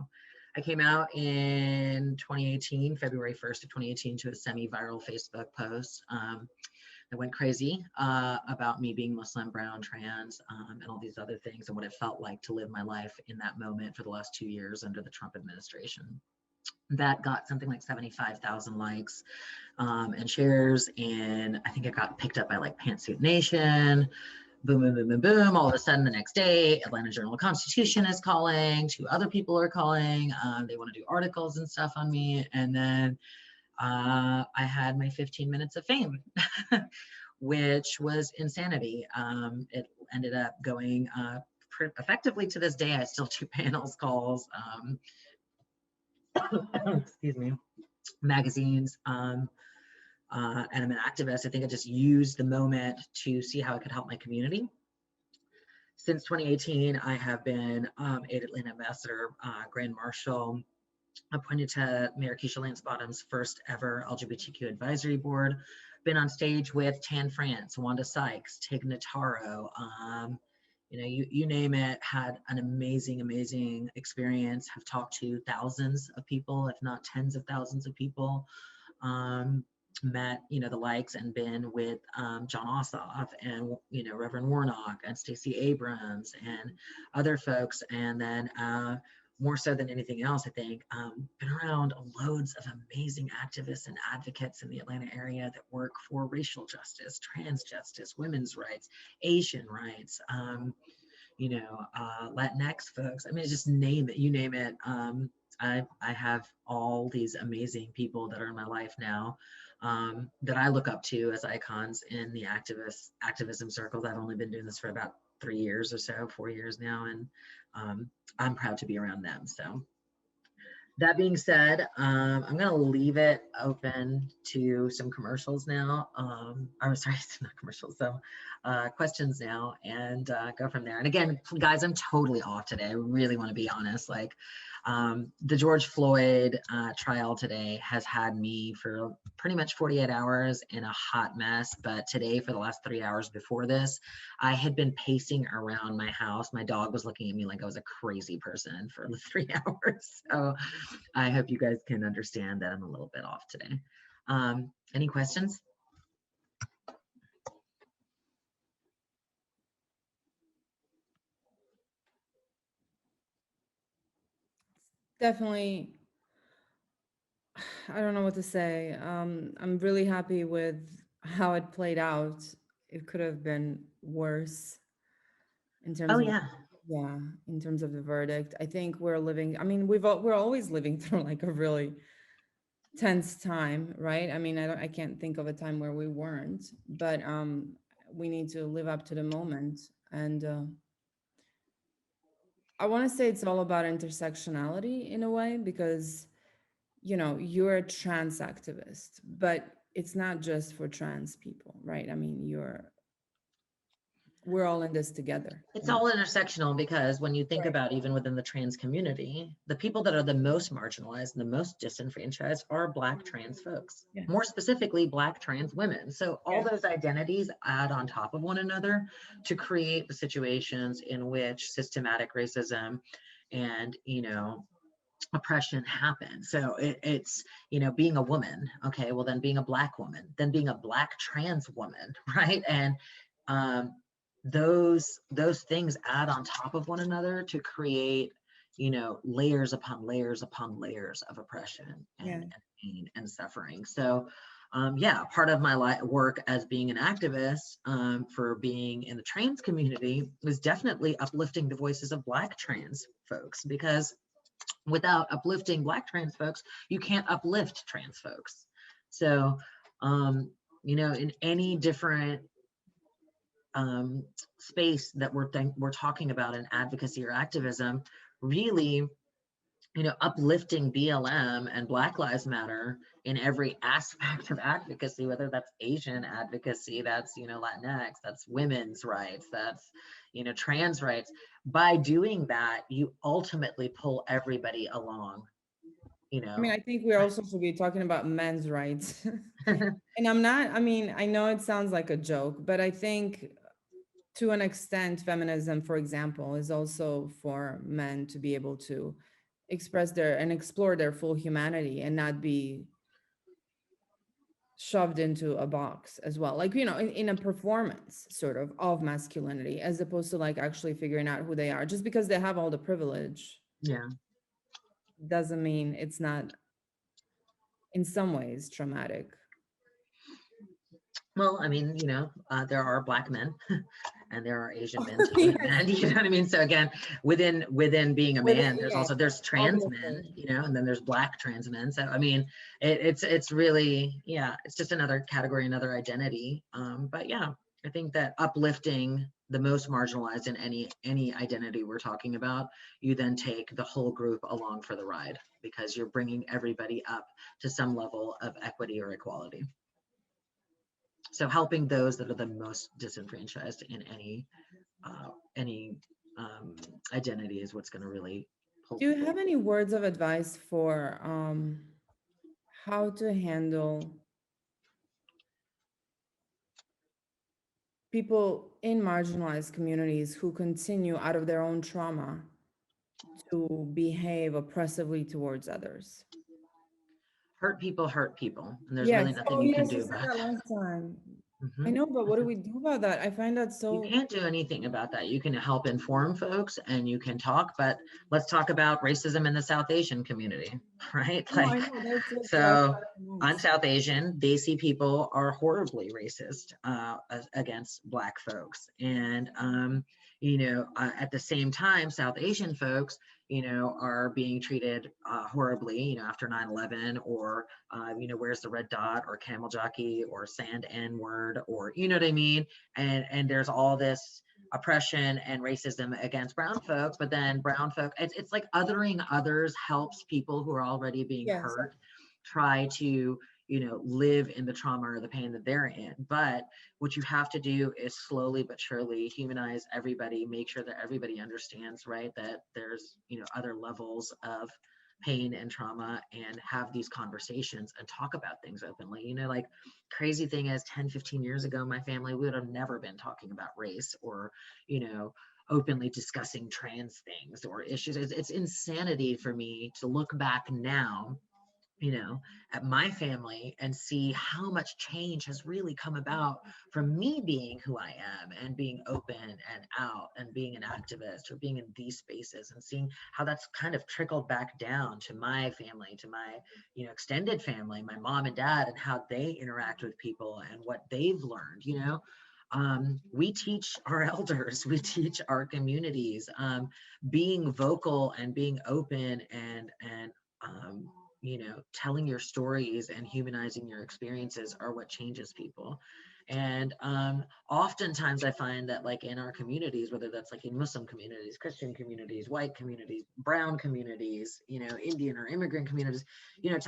I came out in 2018, February 1st of 2018, to a semi-viral Facebook post. I went crazy about me being Muslim, brown, trans, and all these other things, and what it felt like to live my life in that moment for the last 2 years under the Trump administration. That got something like 75,000 likes and shares, and I think it got picked up by like Pantsuit Nation. Boom, boom, boom, boom, boom. All of a sudden, the next day, Atlanta Journal-Constitution is calling. 2 other people are calling. They want to do articles and stuff on me, and then I had my 15 minutes of fame, which was insanity. It ended up going effectively to this day. I still do panels, calls, excuse me, magazines, and I'm an activist. I think I just used the moment to see how I could help my community. Since 2018, I have been Aid Atlanta Ambassador, Grand Marshal, appointed to Mayor Keisha Lance Bottom's first ever LGBTQ advisory board, been on stage with Tan France, Wanda Sykes, Tig Notaro, you name it, had an amazing experience, have talked to thousands of people, if not tens of thousands of people, met, the likes, and been with John Ossoff and, Reverend Warnock and Stacey Abrams and other folks. And then more so than anything else, I think, been around loads of amazing activists and advocates in the Atlanta area that work for racial justice, trans justice, women's rights, Asian rights, Latinx folks. I mean, just name it, you name it. I have all these amazing people that are in my life now, that I look up to as icons in the activism circles. I've only been doing this for about 3 years or so, 4 years now, and I'm proud to be around them. So that being said, I'm going to leave it open to some commercials now. I'm sorry, not commercials, so questions now, and go from there. And again, guys, I'm totally off today. I really want to be honest. Like, the George Floyd trial today has had me for pretty much 48 hours in a hot mess. But today, for the last 3 hours before this, I had been pacing around my house. My dog was looking at me like I was a crazy person for the 3 hours. So I hope you guys can understand that I'm a little bit off today. Any questions? Definitely, I don't know what to say. I'm really happy with how it played out. It could have been worse in terms Oh of, yeah, yeah, in terms of the verdict. I think we're living, I mean, we're always living through like a really tense time, right? I mean, I can't think of a time where we weren't, but we need to live up to the moment. And I want to say it's all about intersectionality in a way, because you're a trans activist, but it's not just for trans people, right? I mean, we're all in this together. it's all intersectional, because when you think Right. about even within the trans community, the people that are the most marginalized and the most disenfranchised are Black trans folks, Yeah. more specifically Black trans women. So all Yeah. those identities add on top of one another to create the situations in which systematic racism and, oppression happens. So it's, being a woman, okay, well then being a Black woman, then being a Black trans woman, right? And um, those things add on top of one another to create, layers upon layers upon layers of oppression Yeah. and pain and suffering. So yeah, part of my work as being an activist, for being in the trans community, was definitely uplifting the voices of Black trans folks, because without uplifting Black trans folks, you can't uplift trans folks. So, in any different um, space that we're talking about in advocacy or activism, really, uplifting BLM and Black Lives Matter in every aspect of advocacy, whether that's Asian advocacy, that's, Latinx, that's women's rights, that's, trans rights. By doing that, you ultimately pull everybody along, you I mean, know. I think we also should be talking about men's rights. And I'm not, I mean, I know it sounds like a joke, but I think to an extent, feminism, for example, is also for men to be able to express their and explore their full humanity and not be shoved into a box as well, like in a performance sort of masculinity, as opposed to like actually figuring out who they are. Just because they have all the privilege Yeah. doesn't mean it's not in some ways traumatic. Well, I mean, there are Black men and there are Asian men too, Yes, and you know what I mean. So again, within being a man, yes, there's trans men, obviously. and then there's Black trans men. So I mean, it's really, yeah, it's just another category, another identity. But yeah, I think that uplifting the most marginalized in any identity we're talking about, you then take the whole group along for the ride, because you're bringing everybody up to some level of equity or equality. So helping those that are the most disenfranchised in any identity is what's going to really pull Do you people. have any words of advice for how to handle people in marginalized communities who continue out of their own trauma to behave oppressively towards others? Hurt people, and there's really Yes. nothing Oh, you can yes, you do said about that that. last time. I Mhm. know, but what do we do about that? I find that You so, can't do anything about that. You can help inform folks and you can talk, but let's talk about racism in the South Asian community, right? no, I Like, know that's like far, so far from I'm us. South Asian. Desi people are horribly racist against Black folks. And, at the same time, South Asian folks, are being treated horribly, after 9/11 or, where's the red dot or camel jockey or sand N word or, you know what I mean? And there's all this oppression and racism against brown folks, but then brown folk, it's like othering others helps people who are already being Yes. hurt try to live in the trauma or the pain that they're in. But what you have to do is slowly but surely humanize everybody, make sure that everybody understands, right, that there's other levels of pain and trauma, and have these conversations and talk about things openly. Like, crazy thing is 10-15 years ago, my family would have never been talking about race or openly discussing trans things or issues. It's insanity for me to look back now, at my family and see how much change has really come about from me being who I am and being open and out and being an activist or being in these spaces, and seeing how that's kind of trickled back down to my family, to my, extended family, my mom and dad, and how they interact with people and what they've learned. We teach our elders, we teach our communities, being vocal and being open and telling your stories and humanizing your experiences are what changes people. And oftentimes I find that, like, in our communities, whether that's like in Muslim communities, Christian communities, white communities, brown communities, Indian or immigrant communities,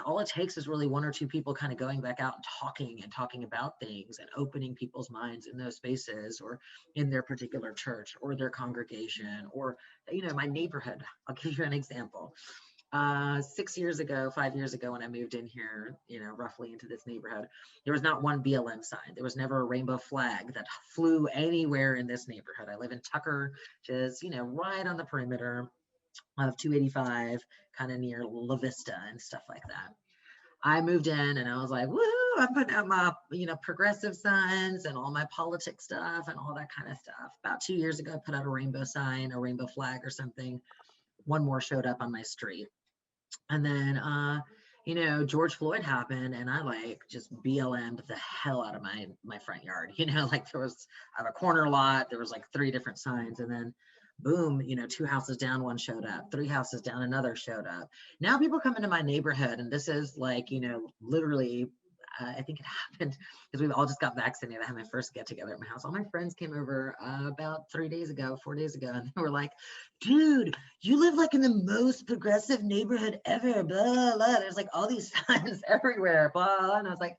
all it takes is really one or two people kind of going back out and talking about things and opening people's minds in those spaces, or in their particular church or their congregation, or my neighborhood. I'll give you an example. 6 years ago, 5 years ago, when I moved in here, roughly into this neighborhood, there was not one BLM sign. There was never a rainbow flag that flew anywhere in this neighborhood. I live in Tucker, which is, right on the perimeter of 285, kind of near La Vista and stuff like that. I moved in and I was like, woo, I'm putting out my, progressive signs and all my politics stuff and all that kind of stuff. About 2 years ago, I put out a rainbow sign, a rainbow flag or something. One more showed up on my street. And then, George Floyd happened, and I like just BLM'd the hell out of my front yard. Like, there was, I have a corner lot. There was like 3 different signs, and then boom, 2 houses down, one showed up. 3 houses down, another showed up. Now people come into my neighborhood, and this is like, literally. I think it happened because we all just got vaccinated. I had my first get together at my house. All my friends came over about 3 days ago, 4 days ago, and they were like, dude, you live like in the most progressive neighborhood ever, blah, blah, blah. There's like all these signs everywhere, blah, blah. And I was like,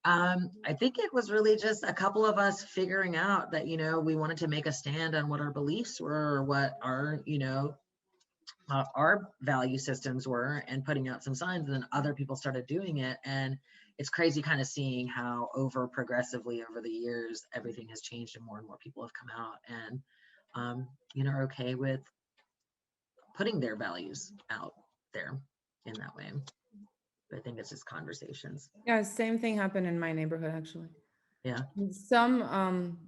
I think it was really just a couple of us figuring out that, we wanted to make a stand on what our beliefs were, or what our value systems were, and putting out some signs, and then other people started doing it. And it's crazy kind of seeing how progressively over the years, everything has changed and more people have come out and, are okay with putting their values out there in that way. But I think it's just conversations. Yeah, same thing happened in my neighborhood actually. Yeah. Some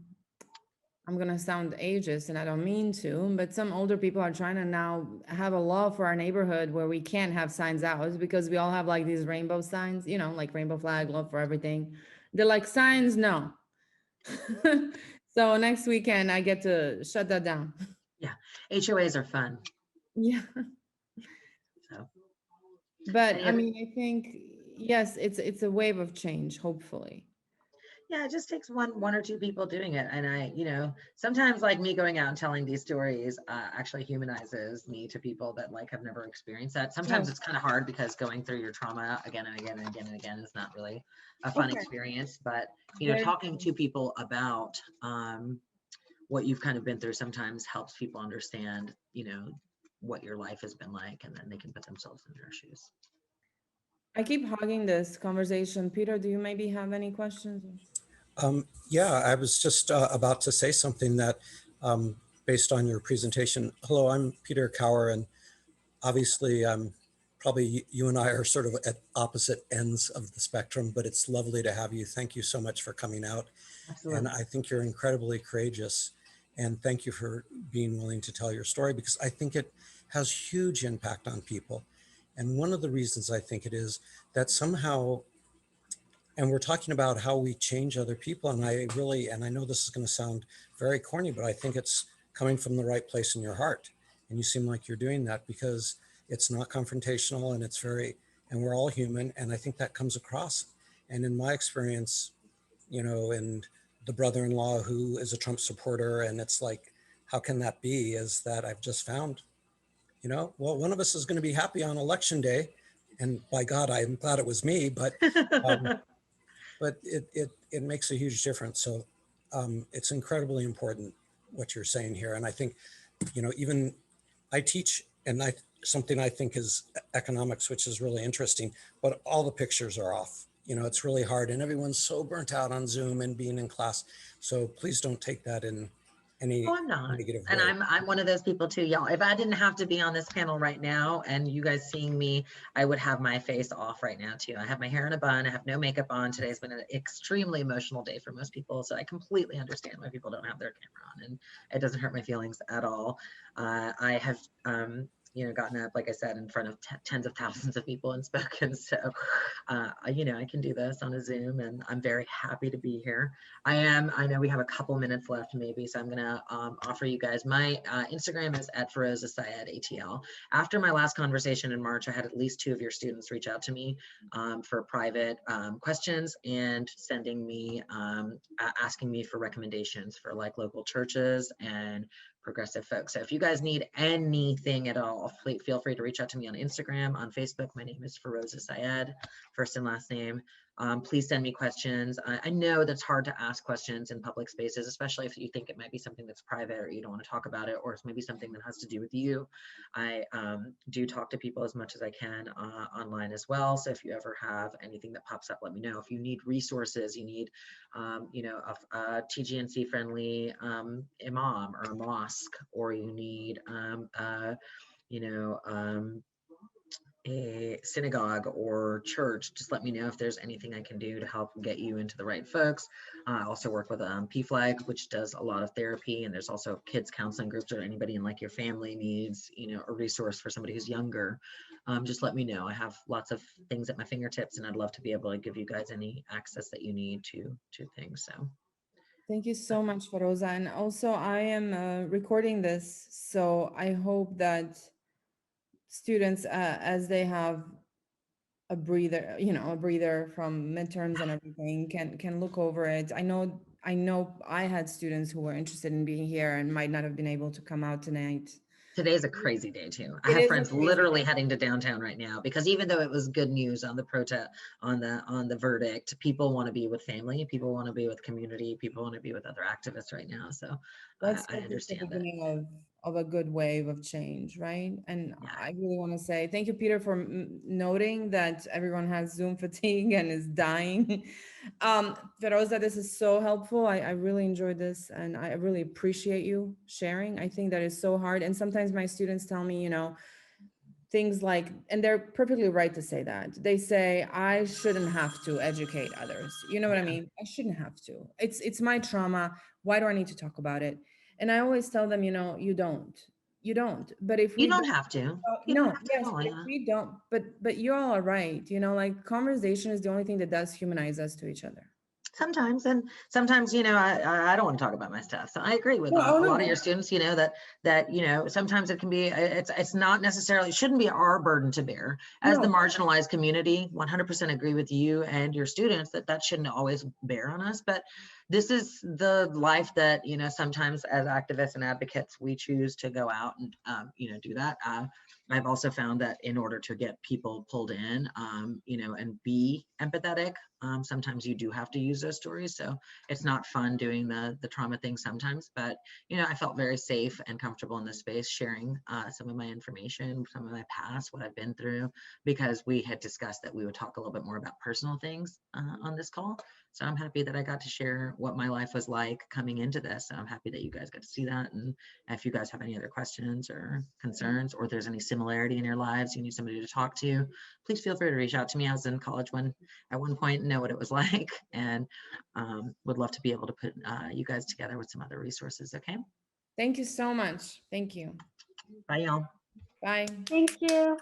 I'm gonna sound ageist and I don't mean to, but some older people are trying to now have a law for our neighborhood where we can't have signs out because we all have like these rainbow signs, like rainbow flag, love for everything. They're like, signs, no. So next weekend I get to shut that down. Yeah. HOAs are fun. Yeah. So, But I anyway, mean, I think, yes, it's a wave of change, hopefully. yeah, it just takes one or two people doing it. And I, sometimes, like, me going out and telling these stories actually humanizes me to people that like have never experienced that. Sometimes Yes. it's kind of hard because going through your trauma again and again and again and again is not really a fun Okay. experience. But, Very talking to people about what you've kind of been through sometimes helps people understand, what your life has been like, and then they can put themselves in your shoes. I keep hogging this conversation. Peter, do you maybe have any questions? Yeah, I was just about to say something that, based on your presentation. Hello, I'm Peter Cower, and obviously I'm probably you and I are sort of at opposite ends of the spectrum, but it's lovely to have you. Thank you so much for coming out. And Absolutely. I think you're incredibly courageous. And thank you for being willing to tell your story, because I think it has huge impact on people. And one of the reasons I think it is that somehow, and we're talking about how we change other people. And I know this is going to sound very corny, but I think it's coming from the right place in your heart. And you seem like you're doing that, because it's not confrontational, and and we're all human. And I think that comes across. And in my experience, and the brother-in-law who is a Trump supporter, and it's like, how can that be? Is that I've just found, well, one of us is going to be happy on election day. And by God, I'm glad it was me, um, but it makes a huge difference. So it's incredibly important what you're saying here. And I think, even I teach, and something I think is economics, which is really interesting, but all the pictures are off. It's really hard, and everyone's so burnt out on Zoom and being in class. So please don't take that in any Oh, I'm not. negative And way. I'm one of those people too, y'all. If I didn't have to be on this panel right now and you guys seeing me, I would have my face off right now too. I have my hair in a bun. I have no makeup on. Today's been an extremely emotional day for most people. So I completely understand why people don't have their camera on, and it doesn't hurt my feelings at all. I have, gotten up, like I said, in front of tens of thousands of people and spoken. So, I can do this on a Zoom, and I'm very happy to be here. I know we have a couple minutes left maybe, so I'm gonna offer you guys my Instagram is at Feroza Syed ATL. After my last conversation in March, I had at least 2 of your students reach out to me for private questions and sending me, asking me for recommendations for like local churches and progressive folks. So if you guys need anything at all, feel free to reach out to me on Instagram, on Facebook. My name is Feroza Syed, first and last name. Please send me questions. I know that's hard to ask questions in public spaces, especially if you think it might be something that's private or you don't want to talk about it, or it's maybe something that has to do with you. I do talk to people as much as I can online as well. So if you ever have anything that pops up, let me know. If you need resources, you need, a TGNC friendly imam or a mosque, or you need, a synagogue or church, just let me know if there's anything I can do to help get you into the right folks. I also work with PFLAG, which does a lot of therapy, and there's also kids counseling groups, or anybody in like your family needs, a resource for somebody who's younger. Just let me know. I have lots of things at my fingertips, and I'd love to be able to give you guys any access that you need to things. So Thank you so much, Feroza. And also, I am recording this, so I hope that students, as they have a breather from midterms and everything, can look over it. I know I had students who were interested in being here and might not have been able to come out tonight. today's a crazy day too. I It have is a friends crazy literally day. heading to downtown right now, because even though it was good news on the protest, on the verdict, people want to be with family, people want to be with community, people want to be with other activists right now. So Let's I hope it's the understand it. beginning of a good wave of change, right? And Yeah. I really want to say thank you, Peter, for noting that everyone has Zoom fatigue and is dying. Feroza, this is so helpful. I really enjoyed this, and I really appreciate you sharing. I think that is so hard. And sometimes my students tell me, things like, and they're perfectly right to say that. They say, I shouldn't have to educate others. You know what I Yeah. mean? I shouldn't have to. It's my trauma. Why do I need to talk about it? And I always tell them, you don't. You don't. But if You we don't don't, have to. You don't no, have to at yes, all. but if Yeah. we don't, but you all are right. Like conversation is the only thing that does humanize us to each other. Sometimes, and sometimes, I don't want to talk about my stuff. So I agree with No, oh a lot of no. your students, that sometimes it can be, it's not necessarily, it shouldn't be our burden to bear as the No. marginalized community. 100% agree with you and your students that shouldn't always bear on us. But this is the life that, sometimes as activists and advocates, we choose to go out and, do that. I've also found that in order to get people pulled in, and be empathetic, sometimes you do have to use those stories. So it's not fun doing the trauma thing sometimes, but I felt very safe and comfortable in this space sharing some of my information, some of my past, what I've been through, because we had discussed that we would talk a little bit more about personal things on this call. So I'm happy that I got to share what my life was like coming into this. So I'm happy that you guys got to see that. And if you guys have any other questions or concerns, or there's any similarity in your lives, you need somebody to talk to, please feel free to reach out to me. I was in college at one point, know what it was like, and would love to be able to put you guys together with some other resources. Okay. Thank you so much. Thank you. Bye, y'all. Bye. Thank you.